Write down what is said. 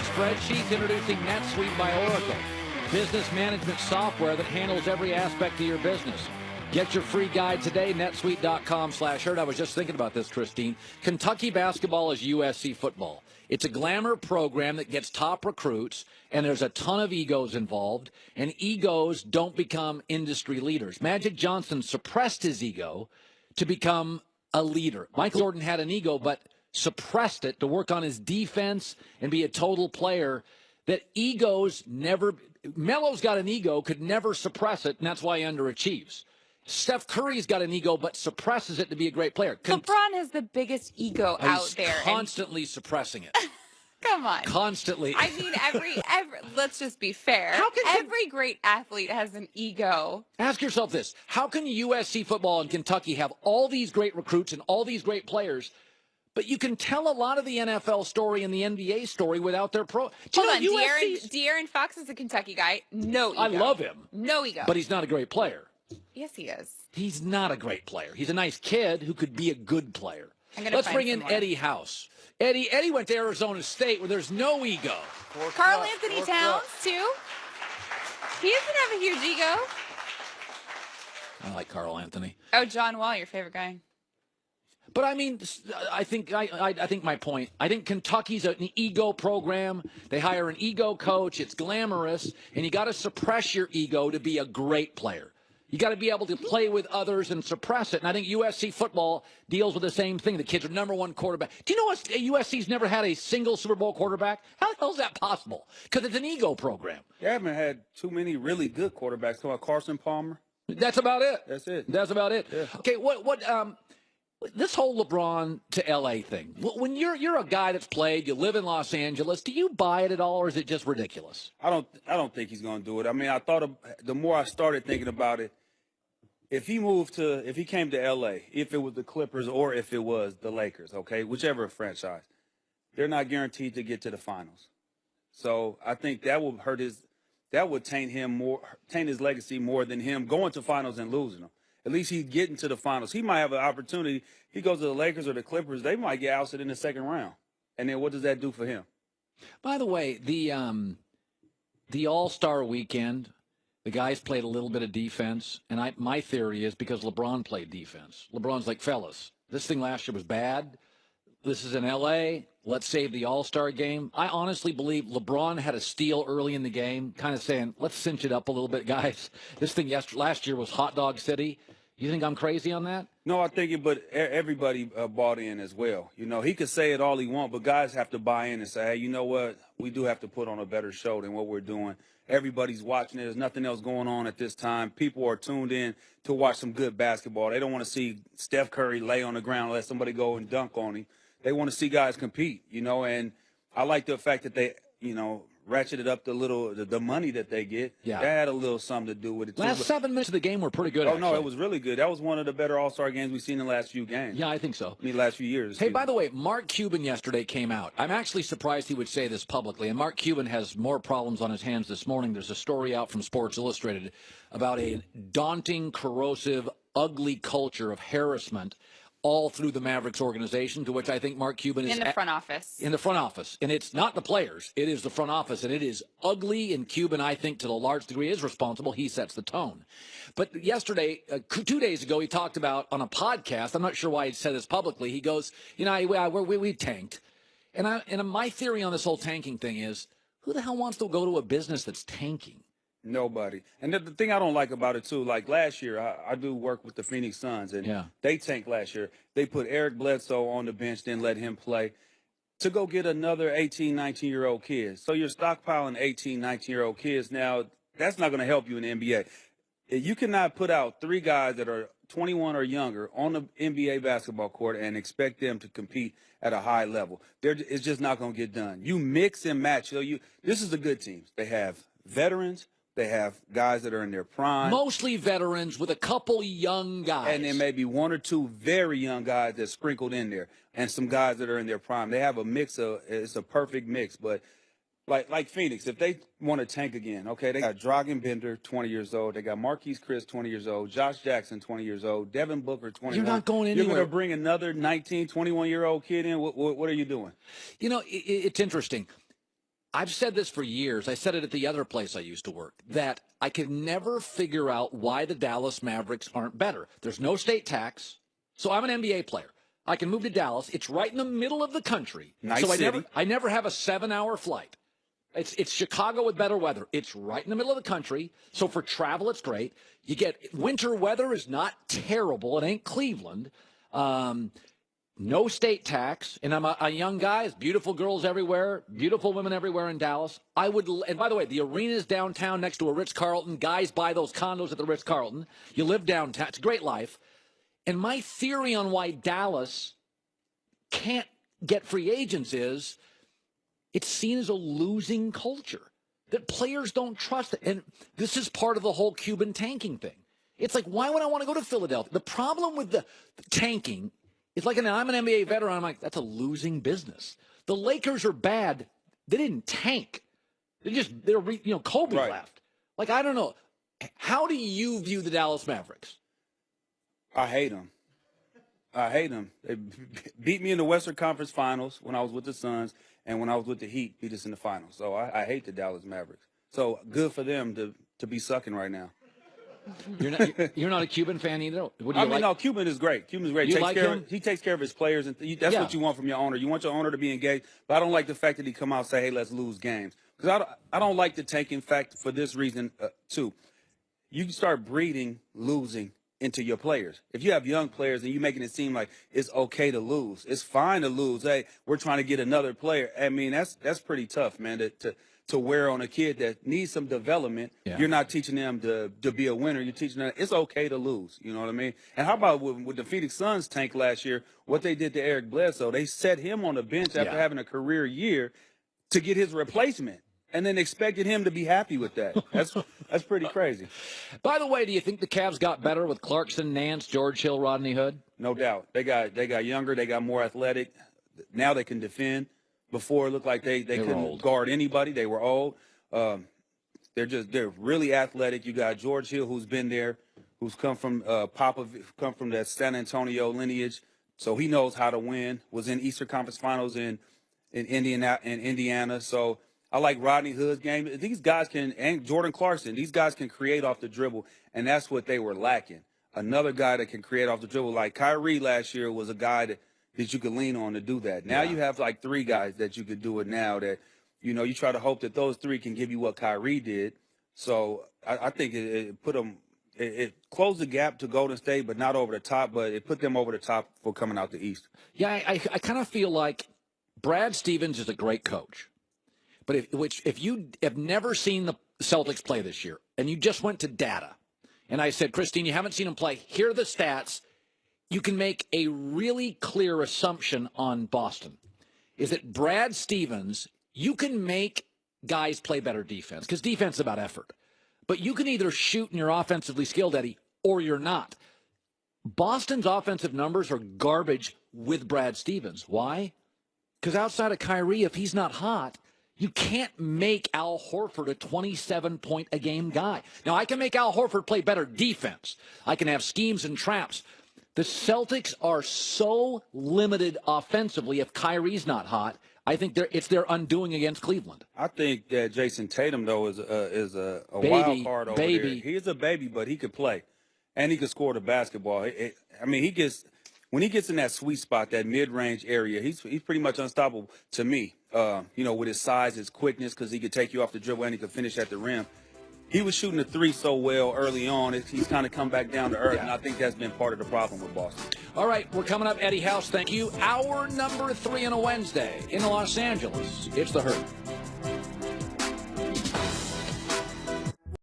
spreadsheets? Introducing NetSuite by Oracle. Business management software that handles every aspect of your business. Get your free guide today, netsuite.com/herd. I was just thinking about this, Christine. Kentucky basketball is USC football. It's a glamour program that gets top recruits, and there's a ton of egos involved, and egos don't become industry leaders. Magic Johnson suppressed his ego to become a leader. Michael Jordan had an ego, but suppressed it to work on his defense and be a total player. That egos never – Melo's got an ego, could never suppress it, and that's why he underachieves. Steph Curry's got an ego, but suppresses it to be a great player. LeBron has the biggest ego out there. Constantly suppressing it. Come on. Constantly. I mean, every let's just be fair. Every great athlete has an ego. Ask yourself this. How can USC football and Kentucky have all these great recruits and all these great players, but you can tell a lot of the NFL story and the NBA story without their pro? Hold on. De'Aaron Fox is a Kentucky guy. No ego. I love him. No ego. But he's not a great player. Yes, he is. He's not a great player. He's a nice kid who could be a good player. Let's bring in Eddie House. Eddie went to Arizona State where there's no ego. Carl Anthony Towns, too. He doesn't have a huge ego. I like Carl Anthony. Oh, John Wall, your favorite guy. But I mean, I think my point. I think Kentucky's an ego program. They hire an ego coach. It's glamorous, and you got to suppress your ego to be a great player. You got to be able to play with others and suppress it. And I think USC football deals with the same thing. The kids are #1 quarterback. Do you know what? USC's never had a single Super Bowl quarterback? How the hell is that possible? Because it's an ego program. They haven't had too many really good quarterbacks. Come on, Carson Palmer. That's about it. That's it. That's about it. Yeah. Okay, this whole LeBron to LA thing. When you're a guy that's played, you live in Los Angeles, do you buy it at all, or is it just ridiculous? I don't think he's going to do it. I mean, the more I started thinking about it, if he came to LA, if it was the Clippers or if it was the Lakers, okay, whichever franchise, they're not guaranteed to get to the finals. So I think that will taint his legacy more than him going to finals and losing them. At least he's getting to the finals. He might have an opportunity. He goes to the Lakers or the Clippers, they might get ousted in the second round. And then what does that do for him? By the way, the All-Star weekend, the guys played a little bit of defense, and my theory is because LeBron played defense. LeBron's like, fellas, this thing last year was bad. This is in L.A. Let's save the All-Star game. I honestly believe LeBron had a steal early in the game, kind of saying, let's cinch it up a little bit, guys. This thing last year was Hot Dog City. You think I'm crazy on that? No, I think it, but everybody bought in as well. You know, he could say it all he wants, but guys have to buy in and say, hey, you know what? We do have to put on a better show than what we're doing. Everybody's watching it. There's nothing else going on at this time. People are tuned in to watch some good basketball. They don't want to see Steph Curry lay on the ground and let somebody go and dunk on him. They want to see guys compete, you know, and I like the fact that they, you know, ratcheted up the money that they get. Yeah. That had a little something to do with it, too. Last 7 minutes of the game were pretty good, no, it was really good. That was one of the better All-Star games we've seen in the last few games. Yeah, I think so. Last few years. Hey, by the way, Mark Cuban yesterday came out. I'm actually surprised he would say this publicly, and Mark Cuban has more problems on his hands this morning. There's a story out from Sports Illustrated about a daunting, corrosive, ugly culture of harassment all through the Mavericks organization, to which I think Mark Cuban is in the front office. In the front office. And it's not the players. It is the front office. And it is ugly. And Cuban, I think, to a large degree is responsible. He sets the tone. But yesterday, 2 days ago, he talked about on a podcast, I'm not sure why he said this publicly, he goes, you know, we tanked. And my theory on this whole tanking thing is, who the hell wants to go to a business that's tanking? Nobody. And the thing I don't like about it, too, like last year, I do work with the Phoenix Suns, and they tanked last year. They put Eric Bledsoe on the bench, then let him play to go get another 18, 19-year-old kid. So you're stockpiling 18, 19-year-old kids. Now, that's not going to help you in the NBA. You cannot put out 3 guys that are 21 or younger on the NBA basketball court and expect them to compete at a high level. It's just not going to get done. You mix and match. This is the good teams. They have veterans. They have guys that are in their prime. Mostly veterans with a couple young guys. And then maybe 1 or 2 very young guys that's sprinkled in there. And some guys that are in their prime. They have a mix it's a perfect mix. But like Phoenix, if they want to tank again, okay, they got Dragan Bender, 20 years old. They got Marquise Chris, 20 years old. Josh Jackson, 20 years old. Devin Booker, 21. You're not going anywhere. You're going to bring another 19, 21-year-old kid in? What are you doing? You know, it's interesting. I've said this for years. I said it at the other place I used to work, that I could never figure out why the Dallas Mavericks aren't better. There's no state tax, so I'm an NBA player. I can move to Dallas. It's right in the middle of the country. Nice so city. I never have a 7-hour flight. It's Chicago with better weather. It's right in the middle of the country, so for travel it's great. You get winter weather is not terrible. It ain't Cleveland. No state tax, and I'm a young guy. There's beautiful girls everywhere, beautiful women everywhere in Dallas. And by the way, the arena's downtown next to a Ritz-Carlton. Guys buy those condos at the Ritz-Carlton. You live downtown. It's a great life. And my theory on why Dallas can't get free agents is it's seen as a losing culture, that players don't trust it. And this is part of the whole Cuban tanking thing. It's like, why would I want to go to Philadelphia? The problem with the tanking, it's like, I'm an NBA veteran. I'm like, that's a losing business. The Lakers are bad. They didn't tank. Kobe left. Like, I don't know. How do you view the Dallas Mavericks? I hate them. They beat me in the Western Conference Finals when I was with the Suns, and when I was with the Heat, beat us in the finals. So I hate the Dallas Mavericks. So good for them to be sucking right now. You're not a Cuban fan either? No, Cuban is great. Cuban's great. He takes care of his players, and that's what you want from your owner. You want your owner to be engaged, but I don't like the fact that he come out and say, hey, let's lose games. Because I don't like the tanking fact for this reason, too. You can start breeding losing into your players. If you have young players and you're making it seem like it's okay to lose, it's fine to lose. Hey, we're trying to get another player. I mean, that's pretty tough, man, to wear on a kid that needs some development. Yeah. You're not teaching them to be a winner. You're teaching them it's okay to lose. You know what I mean? And how about with the Phoenix Suns tank last year, what they did to Eric Bledsoe? They set him on the bench after having a career year to get his replacement, and then expected him to be happy with that. That's pretty crazy. By the way, do you think the Cavs got better with Clarkson, Nance, George Hill, Rodney Hood? No doubt. They got younger. They got more athletic. Now they can defend. Before it looked like they couldn't guard anybody. They were old. They're really athletic. You got George Hill, who's been there, who's come from that San Antonio lineage, so he knows how to win. Was in Eastern Conference Finals in Indiana. So I like Rodney Hood's game. These guys and Jordan Clarkson. These guys can create off the dribble, and that's what they were lacking. Another guy that can create off the dribble, like Kyrie last year, was a guy that you could lean on to do that. Now you have like 3 guys that you could do it now that, you try to hope that those 3 can give you what Kyrie did. So I think it closed the gap to Golden State, but not over the top, but it put them over the top for coming out the East. Yeah, I kind of feel like Brad Stevens is a great coach. But if you have never seen the Celtics play this year and you just went to data, and I said, Christine, you haven't seen them play, here are the stats, you can make a really clear assumption on Boston, is that Brad Stevens, you can make guys play better defense, because defense is about effort. But you can either shoot and you're offensively skilled, Eddie, or you're not. Boston's offensive numbers are garbage with Brad Stevens. Why? Because outside of Kyrie, if he's not hot, you can't make Al Horford a 27-point-a-game guy. Now, I can make Al Horford play better defense. I can have schemes and traps. The Celtics are so limited offensively if Kyrie's not hot. I think it's their undoing against Cleveland. I think that Jason Tatum, though, is a wild card over there. He's a baby, but he could play, and he could score the basketball. When he gets in that sweet spot, that mid-range area, he's pretty much unstoppable to me. With his size, his quickness, because he could take you off the dribble and he could finish at the rim. He was shooting the 3 so well early on. He's kind of come back down to earth, and I think that's been part of the problem with Boston. All right, we're coming up. Eddie House, thank you. Hour number 3 on a Wednesday in Los Angeles. It's The Herd.